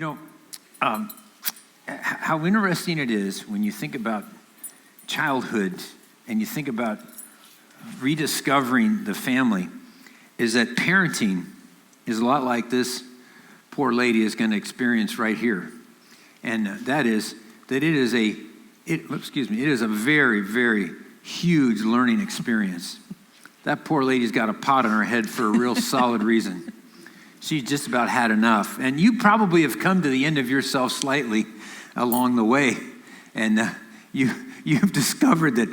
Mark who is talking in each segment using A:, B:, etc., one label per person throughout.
A: know, how interesting it is when you think about childhood and you think about rediscovering the family, is that parenting is a lot like this poor lady is going to experience right here. And that is that it is a very, very huge learning experience. That poor lady's got a pot on her head for a real solid reason. She's just about had enough. And you probably have come to the end of yourself slightly along the way. And you've discovered that,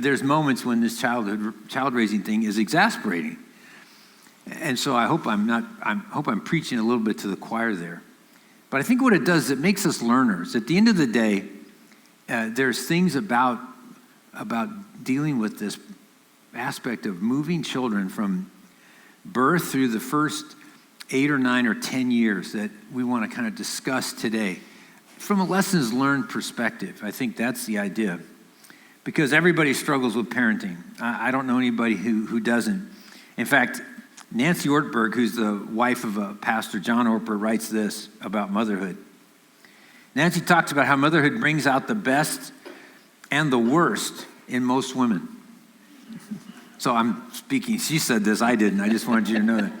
A: there's moments when this child raising thing is exasperating. And so I hope I'm preaching a little bit to the choir there. But I think what it does is it makes us learners. At the end of the day, there's things about dealing with this aspect of moving children from birth through the first 8 or 9 or 10 years that we want to kind of discuss today. From a lessons learned perspective, I think that's the idea. Because everybody struggles with parenting. I don't know anybody who doesn't. In fact, Nancy Ortberg, who's the wife of Pastor John Ortberg, writes this about motherhood. Nancy talks about how motherhood brings out the best and the worst in most women. So I'm speaking, she said this, I didn't. I just wanted you to know that.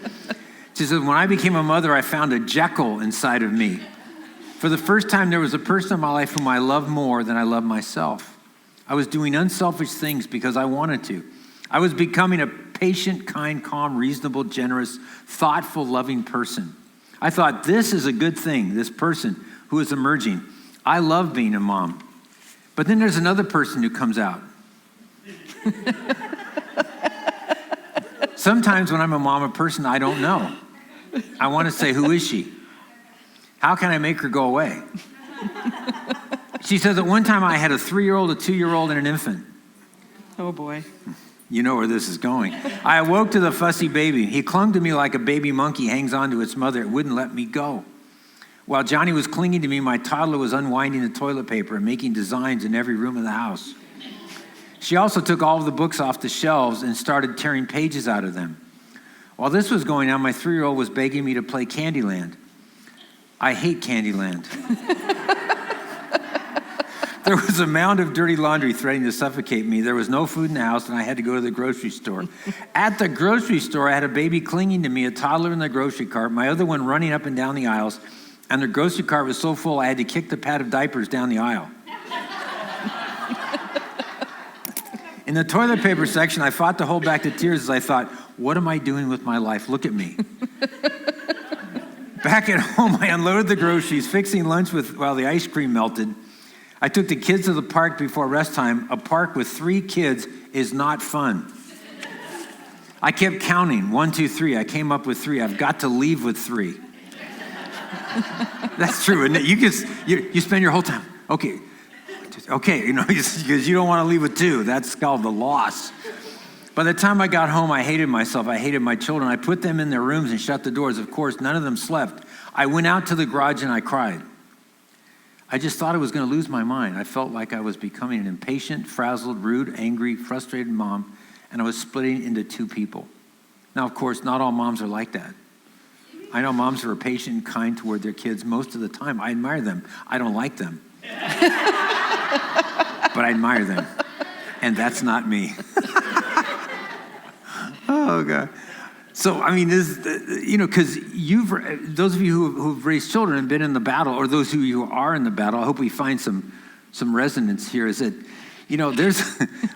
A: She said, when I became a mother, I found a Jekyll inside of me. For the first time, there was a person in my life whom I loved more than I loved myself. I was doing unselfish things because I wanted to. I was becoming a patient, kind, calm, reasonable, generous, thoughtful, loving person. I thought, this is a good thing, this person who is emerging. I love being a mom. But then there's another person who comes out. Sometimes when I'm a mom, a person I don't know, I want to say, who is she? How can I make her go away? She says, at one time I had a 3-year-old, a 2-year-old, and an infant.
B: Oh, boy.
A: You know where this is going. I awoke to the fussy baby. He clung to me like a baby monkey hangs on to its mother. It wouldn't let me go. While Johnny was clinging to me, my toddler was unwinding the toilet paper and making designs in every room of the house. She also took all of the books off the shelves and started tearing pages out of them. While this was going on, my 3-year-old was begging me to play Candyland. I hate Candyland. There was a mound of dirty laundry threatening to suffocate me. There was no food in the house, and I had to go to the grocery store. At the grocery store, I had a baby clinging to me, a toddler in the grocery cart, my other one running up and down the aisles, and the grocery cart was so full I had to kick the pad of diapers down the aisle. In the toilet paper section, I fought to hold back the tears as I thought, what am I doing with my life? Look at me. Back at home, I unloaded the groceries, fixing lunch while the ice cream melted. I took the kids to the park before rest time. A park with 3 kids is not fun. I kept counting, 1, 2, 3. I came up with 3. I've got to leave with 3. That's true, isn't it? You spend your whole time, okay, because you don't want to leave with 2. That's called the loss. By the time I got home, I hated myself. I hated my children. I put them in their rooms and shut the doors. Of course, none of them slept. I went out to the garage and I cried. I just thought I was going to lose my mind. I felt like I was becoming an impatient, frazzled, rude, angry, frustrated mom, and I was splitting into 2 people. Now, of course, not all moms are like that. I know moms who are patient and kind toward their kids most of the time. I admire them. I don't like them. But I admire them. And that's not me. Oh, God. So, I mean, because those of you who've raised children and been in the battle, or those of you who are in the battle, I hope we find some resonance here, is that,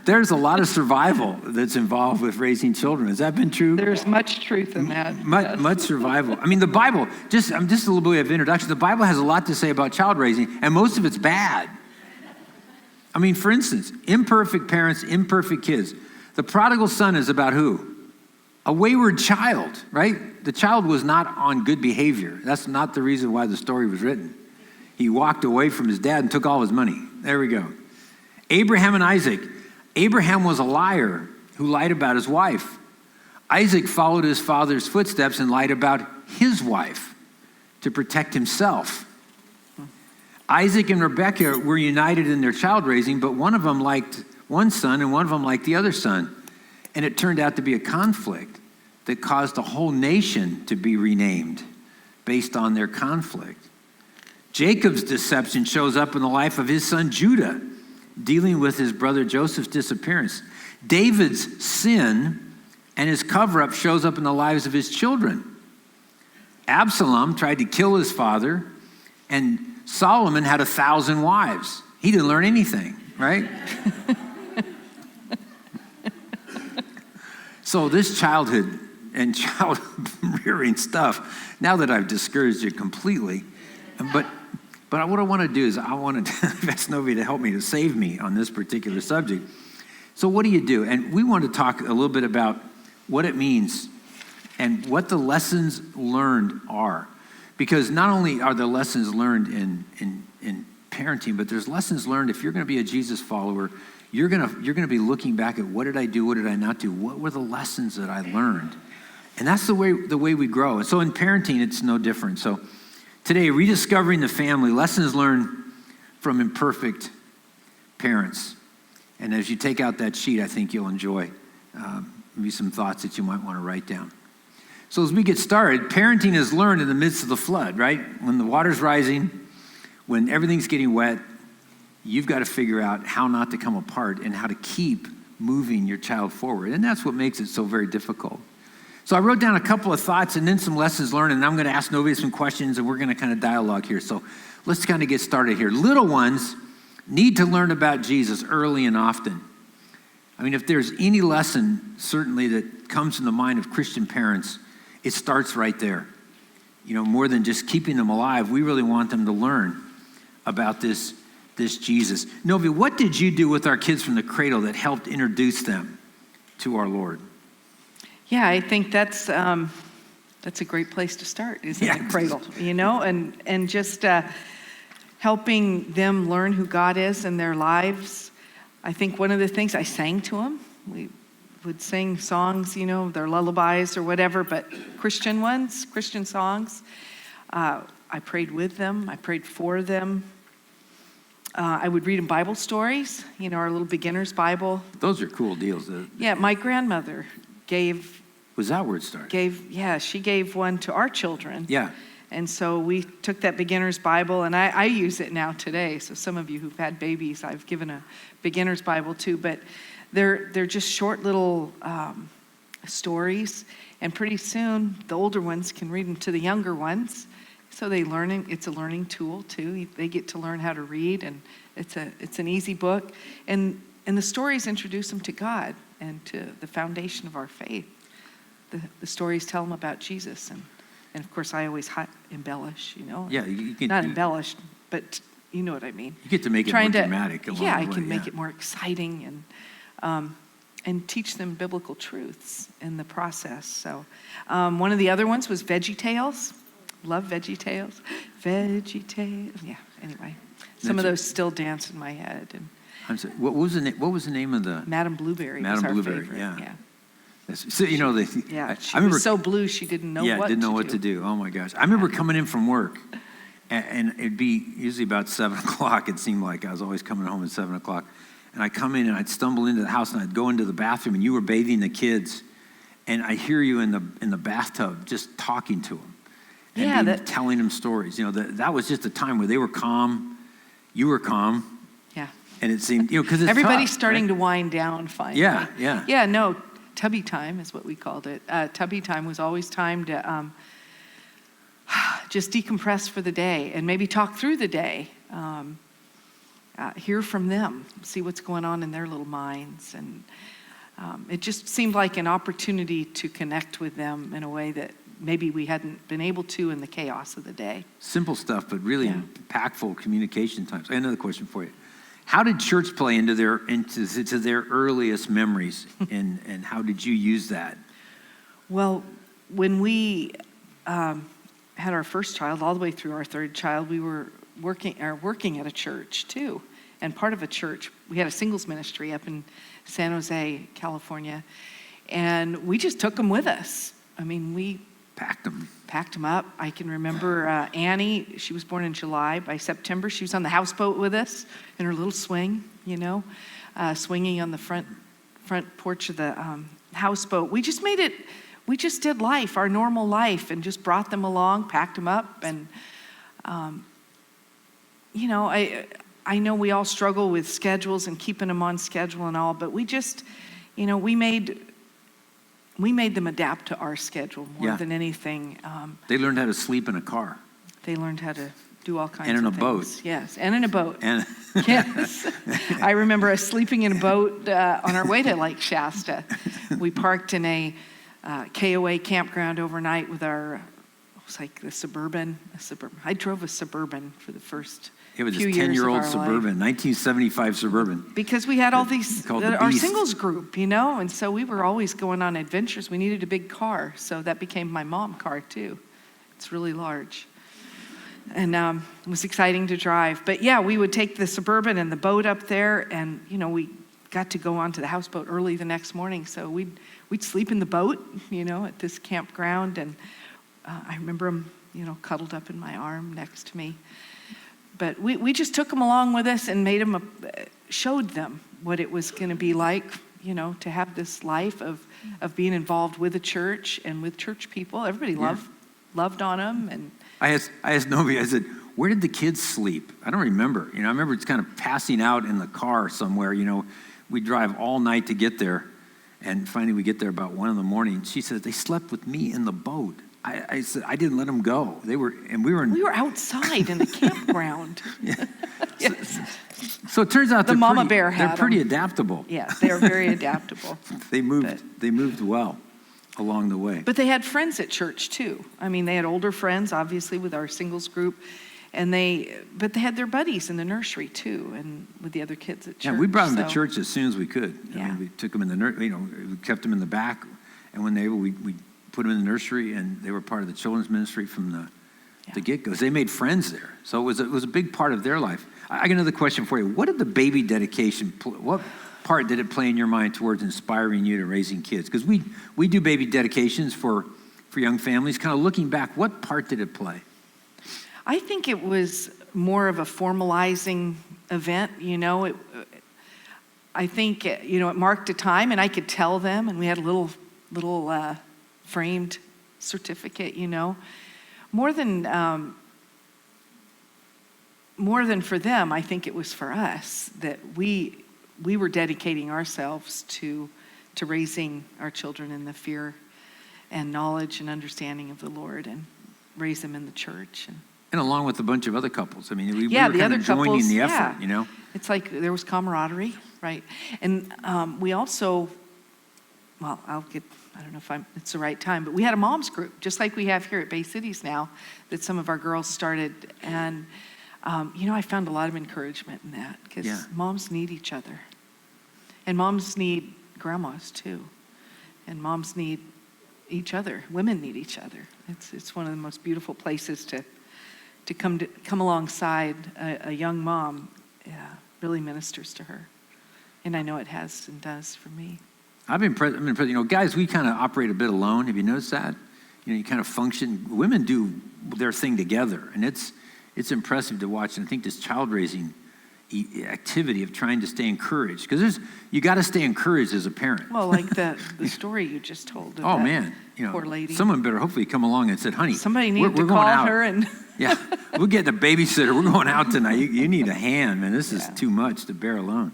A: there's a lot of survival that's involved with raising children. Has that been true?
B: There's much truth in that.
A: Much survival. I mean, the Bible, just a little bit of introduction, the Bible has a lot to say about child raising, and most of it's bad. I mean, for instance, imperfect parents, imperfect kids. The prodigal son is about who? A wayward child, right? The child was not on good behavior. That's not the reason why the story was written. He walked away from his dad and took all his money. There we go. Abraham and Isaac. Abraham was a liar who lied about his wife. Isaac followed his father's footsteps and lied about his wife to protect himself. Isaac and Rebekah were united in their child raising, but one of them liked one son and one of them liked the other son. And it turned out to be a conflict that caused a whole nation to be renamed based on their conflict. Jacob's deception shows up in the life of his son Judah, dealing with his brother Joseph's disappearance. David's sin and his cover-up shows up in the lives of his children. Absalom tried to kill his father, and Solomon had 1,000 wives. He didn't learn anything, right? So this childhood and child rearing stuff, now that I've discouraged it completely, but what I want to do is I want to ask Novi to help me, to save me on this particular subject. So what do you do? And we want to talk a little bit about what it means and what the lessons learned are. Because not only are the lessons learned in parenting, but there's lessons learned if you're going to be a Jesus follower. You're going to be looking back at what did I do, what did I not do, what were the lessons that I learned, and that's the way we grow. And so in parenting, it's no different. So today, rediscovering the family, lessons learned from imperfect parents. And as you take out that sheet, I think you'll enjoy maybe some thoughts that you might want to write down. So as we get started, parenting is learned in the midst of the flood, right? When the water's rising, when everything's getting wet, you've got to figure out how not to come apart and how to keep moving your child forward. And that's what makes it so very difficult. So I wrote down a couple of thoughts and then some lessons learned, and I'm going to ask Novi some questions, and we're going to kind of dialogue here. So let's kind of get started here. Little ones need to learn about Jesus early and often. I mean, if there's any lesson, certainly, that comes in the mind of Christian parents, it starts right there. You know, more than just keeping them alive, we really want them to learn about this Jesus. Novi, what did you do with our kids from the cradle that helped introduce them to our Lord?
B: Yeah, I think that's a great place to start, is in the cradle, you know, and just helping them learn who God is in their lives. I think one of the things I sang to them, we would sing songs, you know, their lullabies or whatever, but Christian ones, Christian songs. I prayed with them. I prayed for them. I would read them Bible stories, you know, our little beginner's Bible.
A: Those are cool deals.
B: Yeah, my grandmother gave...
A: Was that where it started?
B: She gave one to our children.
A: Yeah.
B: And so we took that beginner's Bible, and I use it now today. So some of you who've had babies, I've given a beginner's Bible too. But they're just short little stories, and pretty soon the older ones can read them to the younger ones. So it's a learning tool too. They get to learn how to read, and it's an easy book. And the stories introduce them to God and to the foundation of our faith. The stories tell them about Jesus, and of course I always embellish, you know.
A: Yeah, you can,
B: not embellish, but you know what I mean.
A: You get to make it more dramatic.
B: Yeah, I can make it more exciting and teach them biblical truths in the process. So one of the other ones was Veggie Tales. Love Veggie Tales. Veggie Tales. Yeah. Anyway, some of those still dance in my head. And
A: I'm sorry, what was the name of the?
B: Madam Blueberry.
A: Madam
B: was our
A: Blueberry.
B: favorite.
A: Yeah. So, you know,
B: she
A: I remember,
B: was so blue she didn't know what to do.
A: Oh my gosh. I remember coming in from work, and it'd be usually about 7 o'clock. It seemed like I was always coming home at 7 o'clock. And I'd come in and I'd stumble into the house and I'd go into the bathroom and you were bathing the kids. And I hear you in the bathtub just talking to them. And telling them stories. You know, that was just a time where they were calm. You were calm.
B: Yeah.
A: And it seemed, you know, because it's
B: everybody's
A: tough,
B: starting
A: right?
B: to wind down finally.
A: Yeah.
B: Yeah, no. Tubby time is what we called it. Tubby time was always time to just decompress for the day and maybe talk through the day, hear from them, see what's going on in their little minds. And it just seemed like an opportunity to connect with them in a way that maybe we hadn't been able to in the chaos of the day.
A: Simple stuff, but really impactful communication times. I have another question for you. How did church play into their earliest memories, and how did you use that?
B: Well, when we had our first child, all the way through our third child, we were working at a church too. And part of a church, we had a singles ministry up in San Jose, California, and we just took them with us. I mean, we packed them up. I can remember Annie, she was born in July. By September, she was on the houseboat with us in her little swing, you know, swinging on the front porch of the houseboat. We just made it, we just did life, our normal life, and just brought them along, packed them up. And, you know, I know we all struggle with schedules and keeping them on schedule and all, but we just, you know, we made them adapt to our schedule more than anything.
A: They learned how to sleep in a car.
B: They learned how to do all kinds
A: and in
B: of
A: a
B: things.
A: boat.
B: Yes, and in a boat.
A: And
B: Yes. I remember us sleeping in a boat on our way to Lake Shasta. We parked in a KOA campground overnight with it was like the Suburban. I drove a Suburban for the first
A: it was
B: few
A: this
B: years
A: 10-year-old
B: of our
A: Suburban,
B: life.
A: 1975 Suburban.
B: Because we had all these,
A: Called the
B: our
A: Beast.
B: singles group, you know, and so we were always going on adventures. We needed a big car, so that became my mom car too. It's really large. And it was exciting to drive. But yeah, we would take the Suburban and the boat up there, and, you know, we got to go onto the houseboat early the next morning. So we'd sleep in the boat, you know, at this campground. And I remember them, you know, cuddled up in my arm next to me. But we just took them along with us and showed them what it was going to be like, you know, to have this life of being involved with the church and with church people. Everybody loved on them. And
A: I asked Novi, I said, where did the kids sleep? I don't remember. You know, I remember it's kind of passing out in the car somewhere. You know, we drive all night to get there. And finally we get there about 1 a.m. She says, they slept with me in the boat. I said, I didn't let them go. We were
B: outside in the campground. Yes.
A: So it turns out
B: the mama bear
A: they're
B: had
A: pretty
B: them.
A: adaptable.
B: Yeah, they're very adaptable.
A: They moved well along the way.
B: But they had friends at church too. I mean, they had older friends, obviously, with our singles group, but they had their buddies in the nursery too, and with the other kids at church.
A: Yeah, we brought them to church as soon as we could.
B: Yeah.
A: I mean, we took them in the nursery. You know, we kept them in the back, and when they were, we put them in the nursery, and they were part of the children's ministry from the get-go. They made friends there, so it was a big part of their life. I got another question for you. What did the baby dedication? What part did it play in your mind towards inspiring you to raising kids? Because we do baby dedications for young families. Kind of looking back, what part did it play?
B: I think it was more of a formalizing event. You know, I think you know it marked a time, and I could tell them, and we had a little framed certificate. You know, more than for them, I think it was for us that we were dedicating ourselves to raising our children in the fear and knowledge and understanding of the Lord, and raise them in the church. And
A: along with a bunch of other couples. I mean, we were
B: the
A: kind
B: other
A: of joining
B: couples,
A: the effort, you know?
B: It's like there was camaraderie, right? And we also, well, I don't know if it's the right time, but we had a mom's group, just like we have here at Bay Cities now, that some of our girls started. And, you know, I found a lot of encouragement in that, because moms need each other. And moms need grandmas too. And moms need each other. Women need each other. It's one of the most beautiful places to come alongside a young mom. Really ministers to her. And I know it has and does for me.
A: I've been impressed. You know, guys, we kind of operate a bit alone. Have you noticed that? You know, you kind of function. Women do their thing together, and it's impressive to watch. And I think this child raising activity of trying to stay encouraged, because you got to stay encouraged as a parent.
B: Well, like the story you just told.
A: Oh man, you know,
B: poor lady.
A: Someone better hopefully come along and said, "Honey,
B: somebody needed to
A: we're
B: call
A: going out.
B: her and."
A: Yeah, we're getting a babysitter. We're going out tonight. You need a hand, man. This is too much to bear alone.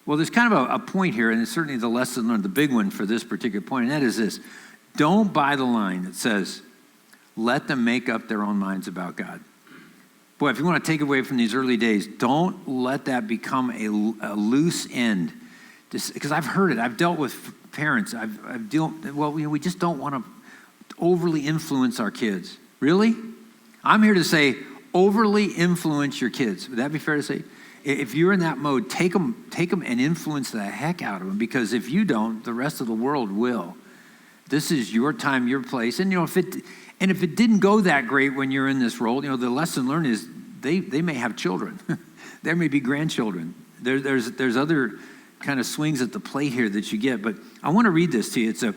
A: Well, there's kind of a point here, and it's certainly the lesson learned, the big one for this particular point, and that is this. Don't buy the line that says, let them make up their own minds about God. Boy, if you want to take away from these early days, don't let that become a loose end. Because I've heard it. I've dealt with parents. We just don't want to overly influence our kids. Really? I'm here to say, overly influence your kids. Would that be fair to say? If you're in that mode, take them and influence the heck out of them, because if you don't, the rest of the world will. This is your time, your place. And you know, if it didn't go that great when you're in this role, you know, the lesson learned is they may have children. There may be grandchildren. There's other kind of swings at the plate here that you get. But I want to read this to you. It's a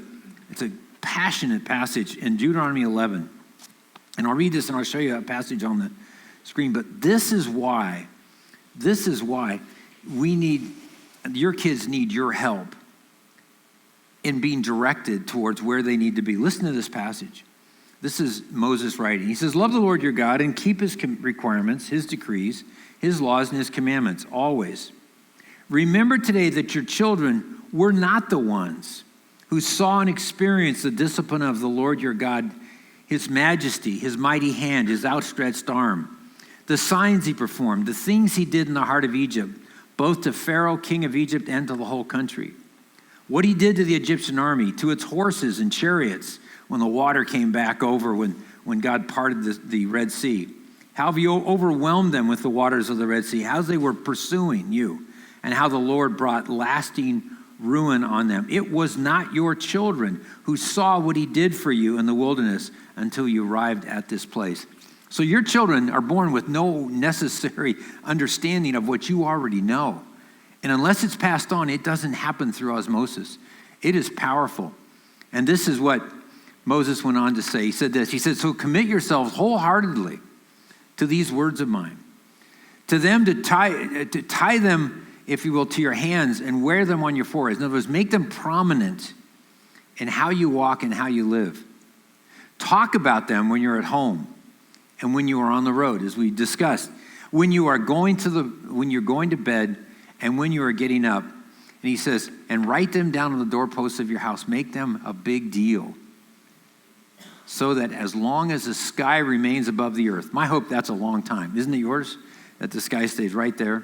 A: passionate passage in Deuteronomy 11. And I'll read this and I'll show you a passage on the screen. But this is why your kids need your help in being directed towards where they need to be. Listen to this passage. This is Moses writing. He says, love the Lord your God and keep his requirements, his decrees, his laws, and his commandments always. Remember today that your children were not the ones who saw and experienced the discipline of the Lord your God, his majesty, his mighty hand, his outstretched arm, the signs he performed, the things he did in the heart of Egypt, both to Pharaoh, king of Egypt, and to the whole country. What he did to the Egyptian army, to its horses and chariots, when the water came back over, when God parted the Red Sea. How you overwhelmed them with the waters of the Red Sea, how they were pursuing you, and how the Lord brought lasting ruin on them. It was not your children who saw what he did for you in the wilderness until you arrived at this place. So your children are born with no necessary understanding of what you already know. And unless it's passed on, it doesn't happen through osmosis. It is powerful. And this is what Moses went on to say. He said this. He said, so commit yourselves wholeheartedly to these words of mine, to them to tie them, if you will, to your hands and wear them on your foreheads. In other words, make them prominent in how you walk and how you live. Talk about them when you're at home and when you are on the road, as we discussed, when you're going to bed and when you are getting up. And he says, and write them down on the doorposts of your house. Make them a big deal, so that as long as the sky remains above the earth. My hope that's a long time. Isn't it yours? That the sky stays right there.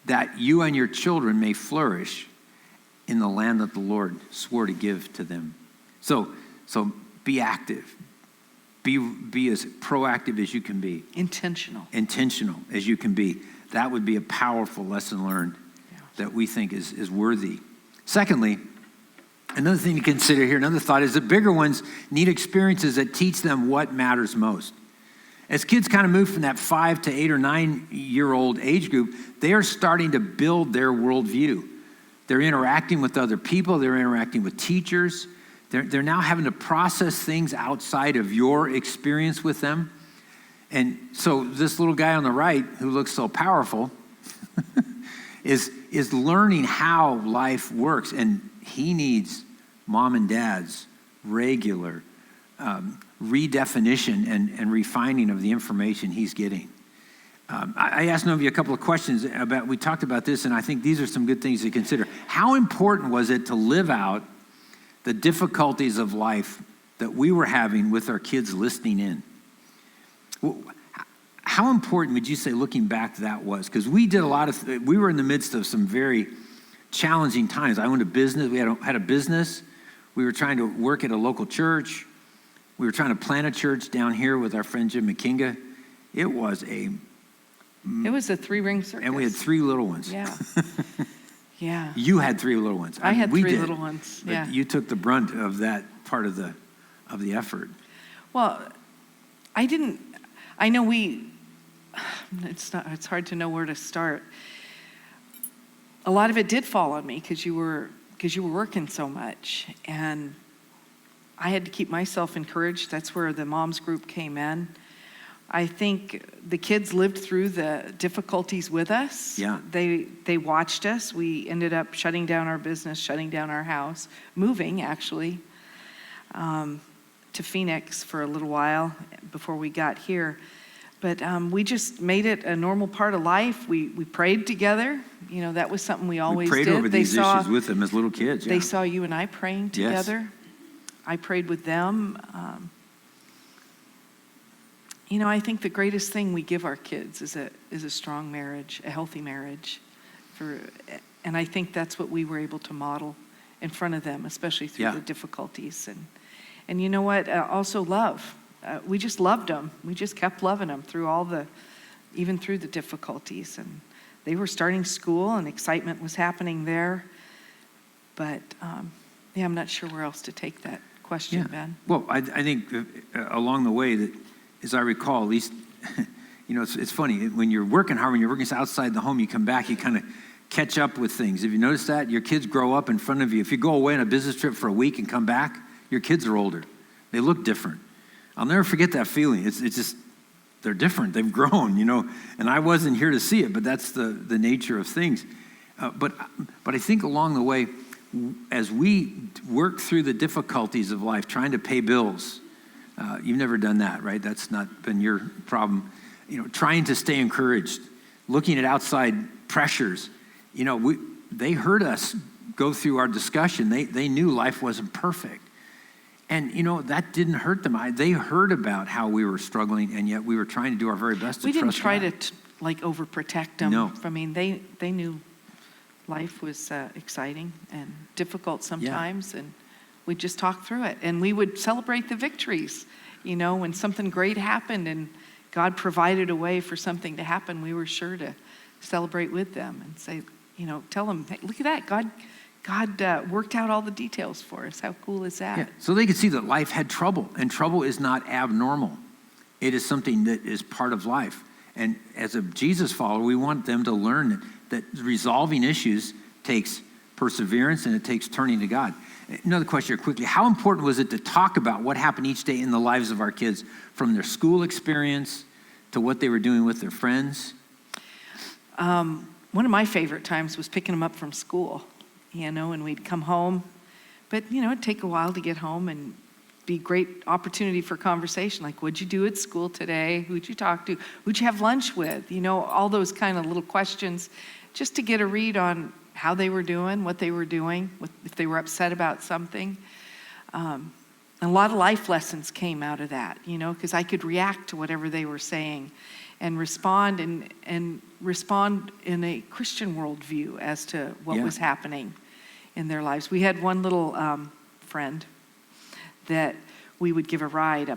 A: That you and your children may flourish in the land that the Lord swore to give to them. So be active. Be as proactive as you can be. Intentional as you can be. That would be a powerful lesson learned that we think is worthy. Secondly, another thing to consider here, another thought, is that bigger ones need experiences that teach them what matters most. As kids kind of move from that 5 to 8 or 9 year old age group, they are starting to build their worldview. They're interacting with other people. They're interacting with teachers. They're now having to process things outside of your experience with them. And so this little guy on the right who looks so powerful is learning how life works. And he needs mom and dad's regular redefinition and refining of the information he's getting. I asked Novi a couple of questions we talked about this, and I think these are some good things to consider. How important was it to live out the difficulties of life that we were having with our kids listening in? How important would you say, looking back, that was? Because we did we were in the midst of some very challenging times. I owned a business. We had a business. We were trying to work at a local church. We were trying to plant a church down here with our friend Jim McKinga. It was a
B: 3-ring circus.
A: And we had 3 little ones.
B: Yeah. Yeah.
A: You had 3 little ones.
B: I had 3 little ones.
A: But
B: yeah.
A: You took the brunt of that part of the effort.
B: Well, it's hard to know where to start. A lot of it did fall on me because you were working so much, and I had to keep myself encouraged. That's where the moms group came in. I think the kids lived through the difficulties with us.
A: Yeah.
B: They watched us. We ended up shutting down our business, shutting down our house, moving actually to Phoenix for a little while before we got here. But we just made it a normal part of life. We prayed together. You know, that was something we always did.
A: We prayed over these issues with them as little kids. Yeah.
B: They saw you and I praying together.
A: Yes.
B: I prayed with them. I think the greatest thing we give our kids is a strong marriage, a healthy marriage. And I think that's what we were able to model in front of them, especially through the difficulties. And you know what? Also love. We just loved them. We just kept loving them even through the difficulties. And they were starting school, and excitement was happening there. But I'm not sure where else to take that question, Ben.
A: Well, I think along the way, that, as I recall, at least, it's funny when you're working hard, when you're working outside the home, you come back, you kind of catch up with things. Have you noticed that? Your kids grow up in front of you. If you go away on a business trip for a week and come back, your kids are older. They look different. I'll never forget that feeling. It's just, they're different. They've grown, and I wasn't here to see it, but that's the nature of things. But I think along the way, as we work through the difficulties of life, trying to pay bills, you've never done that, right? That's not been your problem. Trying to stay encouraged, looking at outside pressures. They heard us go through our discussion. They knew life wasn't perfect. And, that didn't hurt them. They heard about how we were struggling, and yet we were trying to do our very best to trust God.
B: We didn't try to, overprotect them.
A: No.
B: I mean, they knew life was exciting and difficult sometimes, and we just talked through it. And we would celebrate the victories. When something great happened and God provided a way for something to happen, we were sure to celebrate with them and say, tell them, hey, look at that. God worked out all the details for us. How cool is that?
A: Yeah. So they could see that life had trouble, and trouble is not abnormal. It is something that is part of life. And as a Jesus follower, we want them to learn that resolving issues takes perseverance and it takes turning to God. Another question here quickly. How important was it to talk about what happened each day in the lives of our kids, from their school experience to what they were doing with their friends?
B: One of my favorite times was picking them up from school, and we'd come home. But, it'd take a while to get home and be a great opportunity for conversation. Like, what'd you do at school today? Who'd you talk to? Who'd you have lunch with? All those kind of little questions, just to get a read on how they were doing, what they were doing, if they were upset about something. And a lot of life lessons came out of that, because I could react to whatever they were saying and respond and respond in a Christian worldview as to what was happening in their lives. We had one little friend that we would give a ride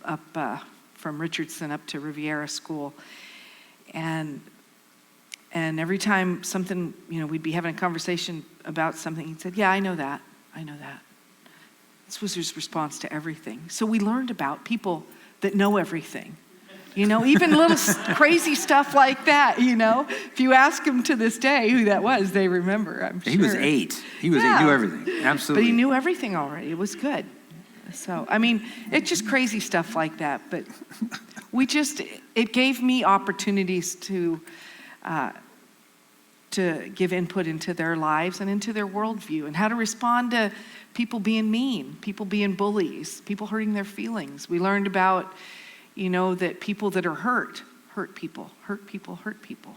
B: up from Richardson up to Riviera School. And every time something, we'd be having a conversation about something, he'd say, yeah, I know that. This was his response to everything. So we learned about people that know everything. Even little crazy stuff like that, If you ask him to this day who that was, they remember, I'm sure.
A: He was 8. He knew everything. Absolutely.
B: But he knew everything already. It was good. So, it's just crazy stuff like that. But it gave me opportunities to give input into their lives and into their worldview and how to respond to people being mean, people being bullies, people hurting their feelings. We learned about, that people that are hurt people,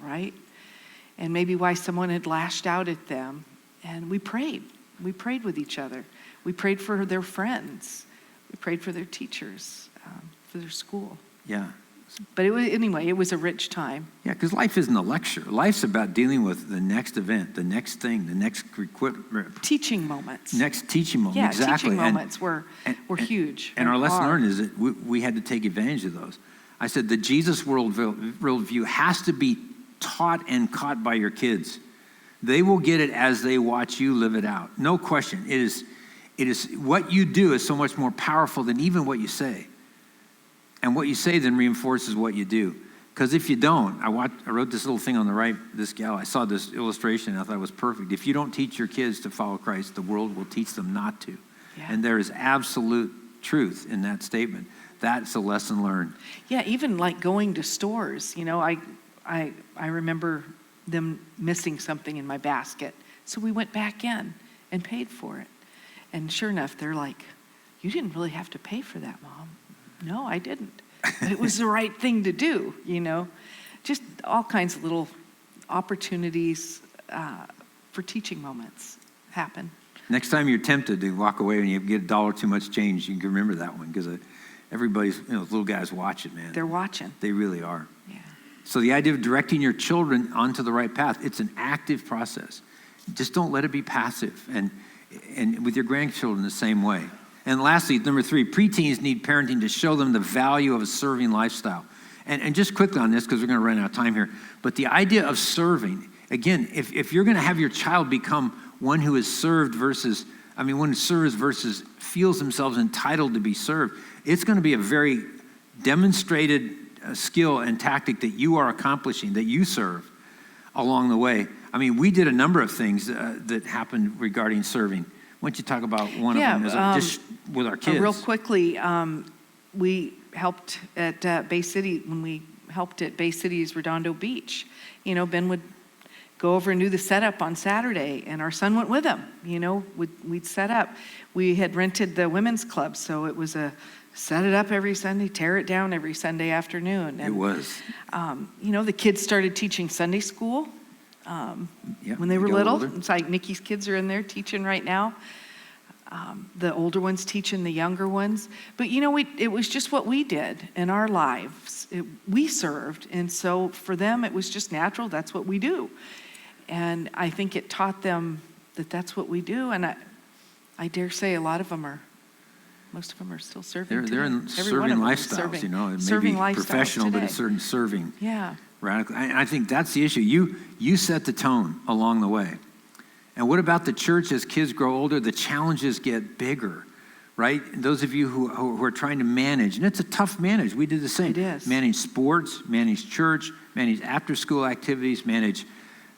B: right? And maybe why someone had lashed out at them. And we prayed. We prayed with each other. We prayed for their friends. We prayed for their teachers, for their school.
A: Yeah.
B: But it was a rich time.
A: Yeah, because life isn't a lecture. Life's about dealing with the next event, the next thing, the next
B: teaching moments.
A: Next teaching moment.
B: Yeah,
A: exactly.
B: Teaching moments were huge.
A: And our lesson learned is that we had to take advantage of those. I said the Jesus worldview has to be taught and caught by your kids. They will get it as they watch you live it out. No question. It is what you do is so much more powerful than even what you say. And what you say then reinforces what you do. Because if you don't, I wrote this little thing on the right, this gal, I saw this illustration and I thought it was perfect. If you don't teach your kids to follow Christ, the world will teach them not to. Yeah. And there is absolute truth in that statement. That's a lesson learned.
B: Yeah, even like going to stores, I remember them missing something in my basket. So we went back in and paid for it. And sure enough, they're like, you didn't really have to pay for that, Mom. No, I didn't. But it was the right thing to do, Just all kinds of little opportunities for teaching moments happen.
A: Next time you're tempted to walk away and you get $1 too much change, you can remember that one because everybody's, little guys watch it, man.
B: They're watching.
A: They really are.
B: Yeah.
A: So the idea of directing your children onto the right path, it's an active process. Just don't let it be passive. And with your grandchildren the same way. And lastly, number 3, preteens need parenting to show them the value of a serving lifestyle. And just quickly on this, because we're going to run out of time here, but the idea of serving, again, if you're going to have your child become one who is served versus feels themselves entitled to be served, it's going to be a very demonstrated skill and tactic that you are accomplishing, that you serve along the way. We did a number of things that happened regarding serving. Why don't you talk about one of them just with our kids?
B: Real quickly, we helped at Bay City, when we helped at Bay City's Redondo Beach. Ben would go over and do the setup on Saturday, and our son went with him. We'd set up. We had rented the women's club, so it was a set it up every Sunday, tear it down every Sunday afternoon. And,
A: it was.
B: The kids started teaching Sunday school when they were little. Older. It's like Nikki's kids are in there teaching right now. The older ones teaching the younger ones. But, it was just what we did in our lives. We served. And so for them, it was just natural. That's what we do. And I think it taught them that that's what we do. And I dare say most of them are still serving.
A: They're in serving lifestyles, It may
B: serving
A: be professional, today. But it's certain serving.
B: Yeah.
A: Radical. I think that's the issue. You set the tone along the way. And what about the church as kids grow older? The challenges get bigger, right? Those of you who are trying to manage, and it's a tough manage. We did the same.
B: It is.
A: Manage sports, manage church, manage after-school activities, manage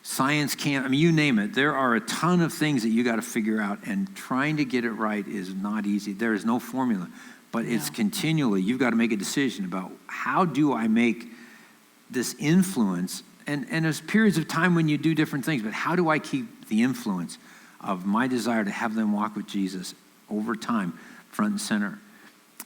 A: science camp. You name it. There are a ton of things that you got to figure out, and trying to get it right is not easy. There is no formula, but it's continually, you've got to make a decision about how do I make this influence, and there's periods of time when you do different things, but how do I keep the influence of my desire to have them walk with Jesus over time, front and center?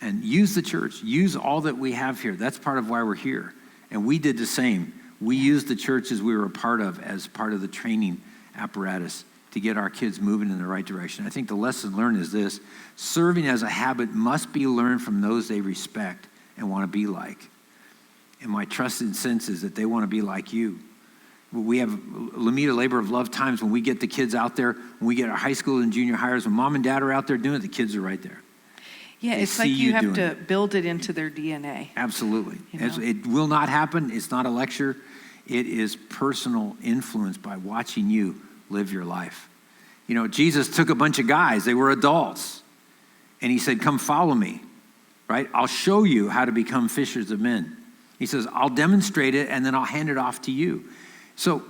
A: And use the church, use all that we have here. That's part of why we're here. And we did the same. We used the churches we were a part of as part of the training apparatus to get our kids moving in the right direction. I think the lesson learned is this: serving as a habit must be learned from those they respect and want to be like. And my trusted sense is that they want to be like you. We have Lamita Labor of Love times when we get the kids out there, when we get our high school and junior hires, when mom and dad are out there doing it, the kids are right there.
B: Yeah, it's like you have to build it into their DNA.
A: Absolutely. It will not happen. It's not a lecture. It is personal influence by watching you live your life. Jesus took a bunch of guys. They were adults. And he said, come follow me, right? I'll show you how to become fishers of men. He says, I'll demonstrate it, and then I'll hand it off to you. So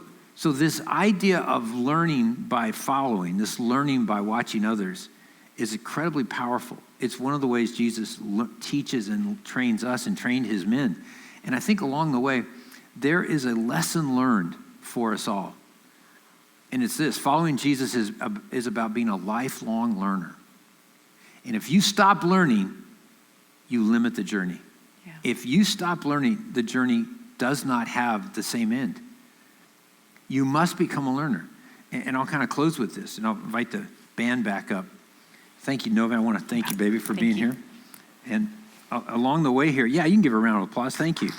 A: this idea of learning by following, this learning by watching others, is incredibly powerful. It's one of the ways Jesus teaches and trains us and trained his men. And I think along the way, there is a lesson learned for us all. And it's this: following Jesus is about being a lifelong learner. And if you stop learning, you limit the journey. Yeah. If you stop learning, the journey does not have the same end. You must become a learner. And I'll kind of close with this, and I'll invite the band back up. Thank you, Nova. I want to thank you, baby, for being here. And along the way here, you can give her a round of applause. Thank you.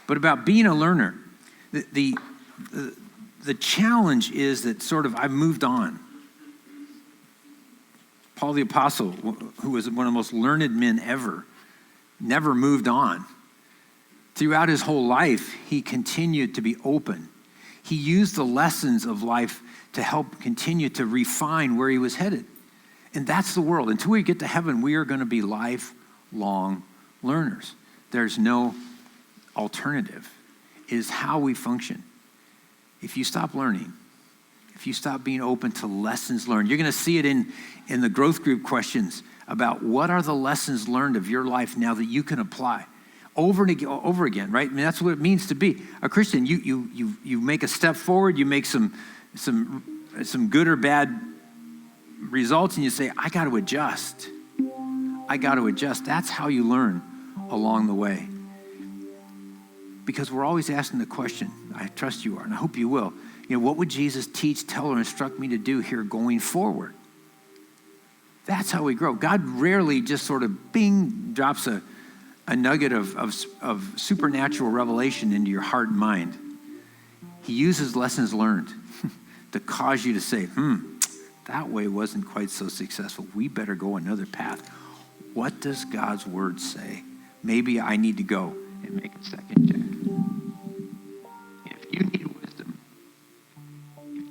A: But about being a learner, the challenge is that I've moved on. Paul the Apostle, who was one of the most learned men ever, never moved on. Throughout his whole life, he continued to be open. He used the lessons of life to help continue to refine where he was headed. And that's the world. Until we get to heaven, we are going to be lifelong learners. There's no alternative. It is how we function. If you stop learning, if you stop being open to lessons learned, you're going to see it in the growth group questions about what are the lessons learned of your life now that you can apply over and over again, right? That's what it means to be a Christian. You make a step forward, you make some good or bad results, and you say, I got to adjust. That's how you learn along the way. Because we're always asking the question, I trust you are, and I hope you will, what would Jesus teach, tell, or instruct me to do here going forward? That's how we grow. God rarely just sort of drops a nugget of supernatural revelation into your heart and mind. He uses lessons learned to cause you to say, that way wasn't quite so successful. We better go another path. What does God's word say? Maybe I need to go and make a second check. If you need wisdom,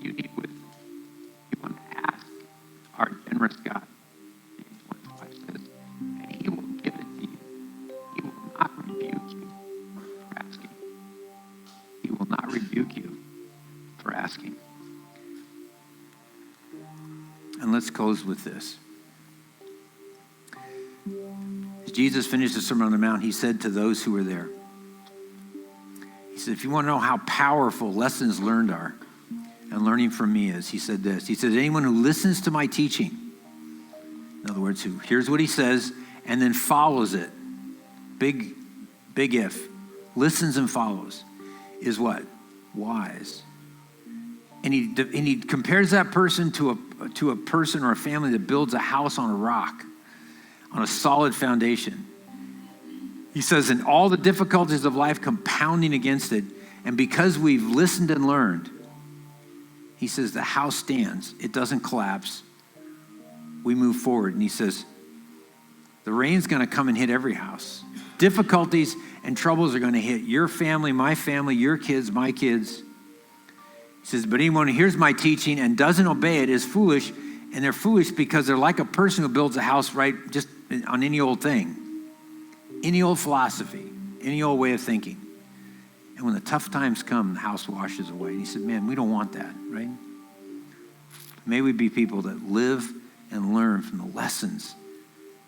A: you want to ask our generous God. James 1:5 says, and he will give it to you. He will not rebuke you for asking. He will not rebuke you for asking. And let's close with this. As Jesus finished the Sermon on the Mount, he said to those who were there, He said, if you want to know how powerful lessons learned are and learning from me is, he said this. He said, anyone who listens to my teaching, in other words, who hears what he says and then follows it, big if, listens and follows, is what? Wise. And he compares that person to a person or a family that builds a house on a rock, on a solid foundation. He says, in all the difficulties of life compounding against it, and because we've listened and learned, he says the house stands. It doesn't collapse. We move forward. And he says, the rain's going to come and hit every house. Difficulties and troubles are going to hit your family, my family, your kids, my kids. He says, but anyone who hears my teaching and doesn't obey it is foolish. And they're foolish because they're like a person who builds a house right just on any old thing, any old philosophy, any old way of thinking. And when the tough times come, the house washes away. And he said, man, we don't want that, right? May we be people that live and learn from the lessons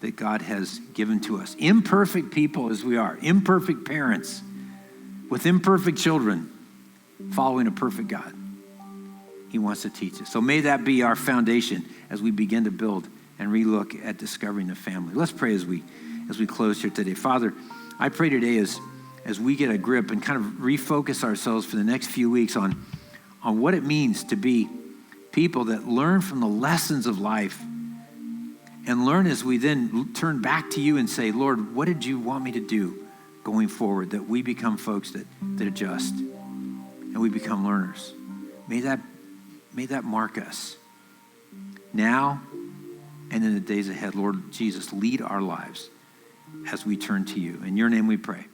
A: that God has given to us. Imperfect people as we are, imperfect parents with imperfect children following a perfect God. He wants to teach us. So may that be our foundation as we begin to build and relook at discovering the family. Let's pray as we close here today. Father, I pray today as we get a grip and kind of refocus ourselves for the next few weeks on what it means to be people that learn from the lessons of life and learn as we then turn back to you and say, Lord, what did you want me to do going forward? That we become folks that adjust and we become learners. May that mark us now and in the days ahead. Lord Jesus, lead our lives as we turn to you. In your name we pray.